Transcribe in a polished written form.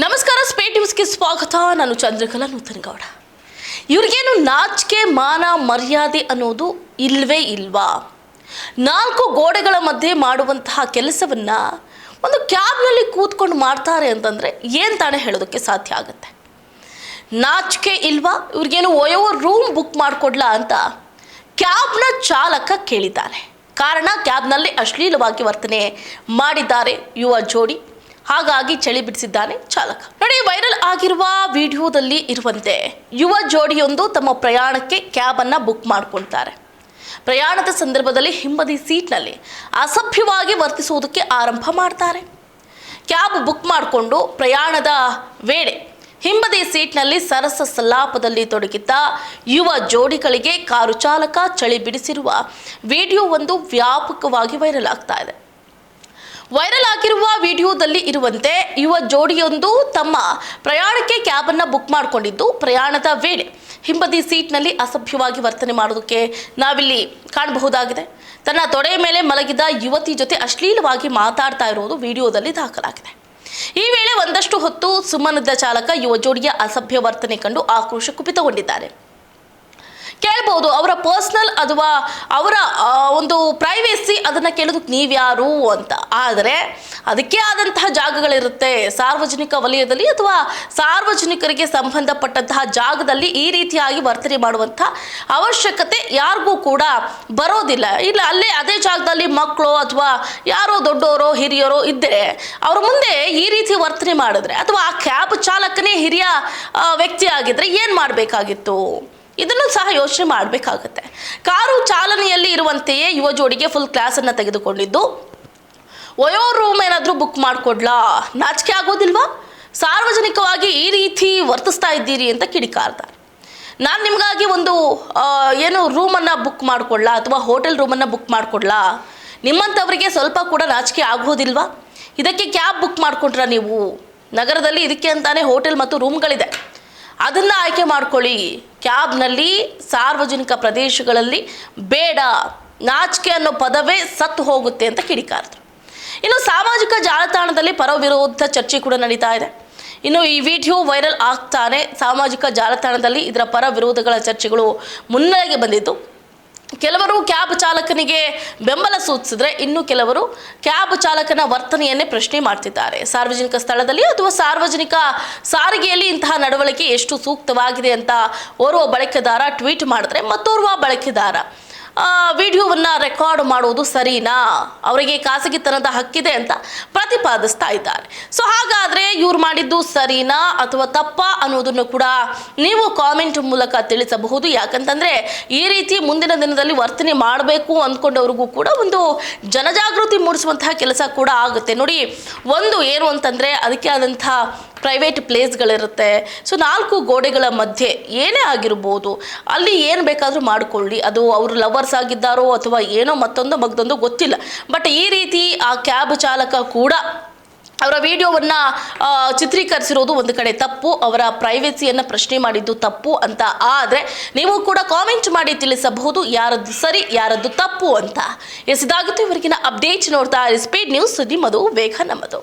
ನಮಸ್ಕಾರ, ಸ್ಪೇಟ್ ನ್ಯೂಸ್ಗೆ ಸ್ವಾಗತ. ನಾನು ಚಂದ್ರಕಲಾ ನೂತನಗೌಡ. ಇವ್ರಿಗೇನು ನಾಚಿಕೆ ಮಾನ ಮರ್ಯಾದೆ ಅನ್ನೋದು ಇಲ್ವೇ ಇಲ್ವಾ? 4 ಗೋಡೆಗಳ ಮಧ್ಯೆ ಮಾಡುವಂತಹ ಕೆಲಸವನ್ನ ಒಂದು ಕ್ಯಾಬ್ನಲ್ಲಿ ಕೂತ್ಕೊಂಡು ಮಾಡ್ತಾರೆ ಅಂತಂದ್ರೆ ಏನು ತಾನೇ ಹೇಳೋದಕ್ಕೆ ಸಾಧ್ಯ ಆಗುತ್ತೆ? ನಾಚಿಕೆ ಇಲ್ವಾ? ಇವ್ರಿಗೇನು ಓಯೋ ರೂಮ್ ಬುಕ್ ಮಾಡಿಕೊಡ್ಲಾ ಅಂತ ಕ್ಯಾಬ್ನ ಚಾಲಕ ಕೇಳಿದ್ದಾನೆ. ಕಾರಣ, ಕ್ಯಾಬ್ನಲ್ಲಿ ಅಶ್ಲೀಲವಾಗಿ ವರ್ತನೆ ಮಾಡಿದ್ದಾರೆ ಯುವ ಜೋಡಿ. ಹಾಗಾಗಿ ಚಳಿ ಬಿಡಿಸಿದ್ದಾನೆ ಚಾಲಕ. ನೋಡಿ, ವೈರಲ್ ಆಗಿರುವ ವಿಡಿಯೋದಲ್ಲಿ ಇರುವಂತೆ ಯುವ ಜೋಡಿಯೊಂದು ತಮ್ಮ ಪ್ರಯಾಣಕ್ಕೆ ಕ್ಯಾಬ್ ಅನ್ನ ಬುಕ್ ಮಾಡಿಕೊಳ್ತಾರೆ. ಪ್ರಯಾಣದ ಸಂದರ್ಭದಲ್ಲಿ ಹಿಂಬದಿ ಸೀಟ್ನಲ್ಲಿ ಅಸಭ್ಯವಾಗಿ ವರ್ತಿಸುವುದಕ್ಕೆ ಆರಂಭ ಮಾಡ್ತಾರೆ. ಕ್ಯಾಬ್ ಬುಕ್ ಮಾಡಿಕೊಂಡು ಪ್ರಯಾಣದ ವೇಳೆ ಹಿಂಬದಿ ಸೀಟ್ನಲ್ಲಿ ಸರಸ ಸಲಾಪದಲ್ಲಿ ತೊಡಗಿದ್ದ ಯುವ ಜೋಡಿಗಳಿಗೆ ಕಾರು ಚಾಲಕ ಚಳಿ ಬಿಡಿಸಿರುವ ವಿಡಿಯೋ ಒಂದು ವ್ಯಾಪಕವಾಗಿ ವೈರಲ್ ಆಗ್ತಾ ಇದೆ. ವೈರಲ್ ಆಗಿರುವ ವಿಡಿಯೋದಲ್ಲಿ ಇರುವಂತೆ ಯುವ ಜೋಡಿಯೊಂದು ತಮ್ಮ ಪ್ರಯಾಣಕ್ಕೆ ಕ್ಯಾಬ್ ಅನ್ನ ಬುಕ್ ಮಾಡಿಕೊಂಡಿದ್ದು, ಪ್ರಯಾಣದ ವೇಳೆ ಹಿಂಬದಿ ಸೀಟ್ನಲ್ಲಿ ಅಸಭ್ಯವಾಗಿ ವರ್ತನೆ ಮಾಡೋದಕ್ಕೆ ನಾವಿಲ್ಲಿ ಕಾಣಬಹುದಾಗಿದೆ. ತನ್ನ ತೊಡೆಯ ಮೇಲೆ ಮಲಗಿದ ಯುವತಿ ಜೊತೆ ಅಶ್ಲೀಲವಾಗಿ ಮಾತಾಡ್ತಾ ಇರುವುದು ವಿಡಿಯೋದಲ್ಲಿ ದಾಖಲಾಗಿದೆ. ಈ ವೇಳೆ ಒಂದಷ್ಟು ಹೊತ್ತು ಸುಮ್ಮನಿದ್ದ ಚಾಲಕ ಯುವ ಜೋಡಿಯ ಅಸಭ್ಯ ವರ್ತನೆ ಕಂಡು ಆಕ್ರೋಶ ಕುಪಿತಗೊಂಡಿದ್ದಾರೆ. ಕೇಳ್ಬೋದು, ಅವರ ಪರ್ಸನಲ್ ಅಥವಾ ಅವರ ಒಂದು ಪ್ರೈವೇಸಿ ಅದನ್ನು ಕೇಳೋದಕ್ಕೆ ನೀವ್ಯಾರು ಅಂತ. ಆದರೆ ಅದಕ್ಕೆ ಆದಂತಹ ಜಾಗಗಳಿರುತ್ತೆ. ಸಾರ್ವಜನಿಕ ವಲಯದಲ್ಲಿ ಅಥವಾ ಸಾರ್ವಜನಿಕರಿಗೆ ಸಂಬಂಧಪಟ್ಟಂತಹ ಜಾಗದಲ್ಲಿ ಈ ರೀತಿಯಾಗಿ ವರ್ತನೆ ಮಾಡುವಂಥ ಅವಶ್ಯಕತೆ ಯಾರಿಗೂ ಕೂಡ ಬರೋದಿಲ್ಲ. ಇಲ್ಲ, ಅಲ್ಲೇ ಅದೇ ಜಾಗದಲ್ಲಿ ಮಕ್ಕಳು ಅಥವಾ ಯಾರೋ ದೊಡ್ಡವರೋ ಹಿರಿಯರೋ ಇದ್ದರೆ ಅವ್ರ ಮುಂದೆ ಈ ರೀತಿ ವರ್ತನೆ ಮಾಡಿದ್ರೆ, ಅಥವಾ ಆ ಕ್ಯಾಬ್ ಚಾಲಕನೇ ಹಿರಿಯ ವ್ಯಕ್ತಿ ಆಗಿದ್ರೆ ಏನು ಮಾಡಬೇಕಾಗಿತ್ತು? ಇದನ್ನು ಸಹ ಯೋಚನೆ ಮಾಡಬೇಕಾಗತ್ತೆ. ಕಾರು ಚಾಲನೆಯಲ್ಲಿ ಇರುವಂತೆಯೇ ಯುವ ಜೋಡಿಗೆ ಫುಲ್ ಕ್ಲಾಸನ್ನು ತೆಗೆದುಕೊಂಡಿದ್ದು, ಓಯೋ ರೂಮ್ ಏನಾದರೂ ಬುಕ್ ಮಾಡಿಕೊಡ್ಲಾ? ನಾಚಿಕೆ ಆಗೋದಿಲ್ವಾ? ಸಾರ್ವಜನಿಕವಾಗಿ ಈ ರೀತಿ ವರ್ತಿಸ್ತಾ ಇದ್ದೀರಿ ಅಂತ ಕಿಡಿಕಾರ್ತಾರೆ. ನಾನು ನಿಮಗಾಗಿ ಒಂದು ರೂಮನ್ನು ಬುಕ್ ಮಾಡಿಕೊಡ್ಲಾ ಅಥವಾ ಹೋಟೆಲ್ ರೂಮನ್ನು ಬುಕ್ ಮಾಡಿಕೊಡ್ಲಾ? ನಿಮ್ಮಂಥವರಿಗೆ ಸ್ವಲ್ಪ ಕೂಡ ನಾಚಿಕೆ ಆಗೋದಿಲ್ವಾ? ಇದಕ್ಕೆ ಕ್ಯಾಬ್ ಬುಕ್ ಮಾಡಿಕೊಂಡ್ರ ನೀವು? ನಗರದಲ್ಲಿ ಇದಕ್ಕೆ ಅಂತಾನೆ ಹೋಟೆಲ್ ಮತ್ತು ರೂಮ್ಗಳಿದೆ, ಅದನ್ನು ಆಯ್ಕೆ ಮಾಡ್ಕೊಳ್ಳಿ. ಕ್ಯಾಬ್ನಲ್ಲಿ ಸಾರ್ವಜನಿಕ ಪ್ರದೇಶಗಳಲ್ಲಿ ಬೇಡ, ನಾಚಿಕೆ ಅನ್ನೋ ಪದವೇ ಸತ್ತು ಹೋಗುತ್ತೆ ಅಂತ ಕಿಡಿಕಾರ್ತಾರೆ. ಇನ್ನು ಸಾಮಾಜಿಕ ಜಾಲತಾಣದಲ್ಲಿ ಪರ ವಿರೋಧ ಚರ್ಚೆ ಕೂಡ ನಡೀತಾ ಇದೆ. ಇನ್ನು ಈ ವಿಡಿಯೋ ವೈರಲ್ ಆಗ್ತಾನೆ ಸಾಮಾಜಿಕ ಜಾಲತಾಣದಲ್ಲಿ ಇದರ ಪರ ವಿರೋಧಗಳ ಚರ್ಚೆಗಳು ಮುನ್ನೆಲೆಗೆ ಬಂದಿದ್ದು, ಕೆಲವರು ಕ್ಯಾಬ್ ಚಾಲಕನಿಗೆ ಬೆಂಬಲ ಸೂಚಿಸಿದ್ರೆ, ಇನ್ನು ಕೆಲವರು ಕ್ಯಾಬ್ ಚಾಲಕನ ವರ್ತನೆಯನ್ನೇ ಪ್ರಶ್ನೆ ಮಾಡ್ತಿದ್ದಾರೆ. ಸಾರ್ವಜನಿಕ ಸ್ಥಳದಲ್ಲಿ ಅಥವಾ ಸಾರ್ವಜನಿಕ ಸಾರಿಗೆಯಲ್ಲಿ ಇಂತಹ ನಡವಳಿಕೆ ಎಷ್ಟು ಸೂಕ್ತವಾಗಿದೆ ಅಂತ ಓರ್ವ ಬಳಕೆದಾರ ಟ್ವೀಟ್ ಮಾಡಿದ್ರೆ, ಮತ್ತೋರ್ವ ಬಳಕೆದಾರ ವಿಡಿಯೋವನ್ನು ರೆಕಾರ್ಡ್ ಮಾಡುವುದು ಸರಿನಾ, ಅವರಿಗೆ ಖಾಸಗಿತನದ ಹಕ್ಕಿದೆ ಅಂತ ಪ್ರತಿಪಾದಿಸ್ತಾ ಇದ್ದಾರೆ. ಸೊ ಹಾಗಾದರೆ ಇವ್ರು ಮಾಡಿದ್ದು ಸರಿನಾ ಅಥವಾ ತಪ್ಪಾ ಅನ್ನೋದನ್ನು ಕೂಡ ನೀವು ಕಾಮೆಂಟ್ ಮೂಲಕ ತಿಳಿಸಬಹುದು. ಯಾಕಂತಂದರೆ ಈ ರೀತಿ ಮುಂದಿನ ದಿನದಲ್ಲಿ ವರ್ತನೆ ಮಾಡಬೇಕು ಅಂದ್ಕೊಂಡವ್ರಿಗೂ ಕೂಡ ಒಂದು ಜನಜಾಗೃತಿ ಮೂಡಿಸುವಂತಹ ಕೆಲಸ ಕೂಡ ಆಗುತ್ತೆ. ನೋಡಿ, ಒಂದು ಏನು ಅಂತಂದರೆ ಅದಕ್ಕೆ ಆದಂಥ ಪ್ರೈವೇಟ್ ಪ್ಲೇಸ್ಗಳಿರುತ್ತೆ. ಸೊ 4 ಗೋಡೆಗಳ ಮಧ್ಯೆ ಏನೇ ಆಗಿರ್ಬೋದು, ಅಲ್ಲಿ ಏನು ಬೇಕಾದರೂ ಮಾಡಿಕೊಳ್ಳಿ. ಅದು ಅವರು ಲವರ್ಸ್ ಆಗಿದ್ದಾರೋ ಅಥವಾ ಏನೋ ಮತ್ತೊಂದು ಮಗದೊಂದು ಗೊತ್ತಿಲ್ಲ. ಬಟ್ ಈ ರೀತಿ ಆ ಕ್ಯಾಬ್ ಚಾಲಕ ಕೂಡ ಅವರ ವಿಡಿಯೋವನ್ನು ಚಿತ್ರೀಕರಿಸಿರೋದು ಒಂದು ಕಡೆ ತಪ್ಪು, ಅವರ ಪ್ರೈವೇಸಿಯನ್ನು ಪ್ರಶ್ನೆ ಮಾಡಿದ್ದು ತಪ್ಪು ಅಂತ. ಆದರೆ ನೀವು ಕೂಡ ಕಾಮೆಂಟ್ ಮಾಡಿ ತಿಳಿಸಬಹುದು ಯಾರದ್ದು ಸರಿ ಯಾರದ್ದು ತಪ್ಪು ಅಂತ. ಇದಾಗಿತ್ತು ಇವರಿಗಿನ ಅಪ್ಡೇಟ್. ನೋಡ್ತಾ ಸ್ಪೀಡ್ ನ್ಯೂಸ್, ನಿಮ್ಮದು ವೇಗ ನಮ್ಮದು.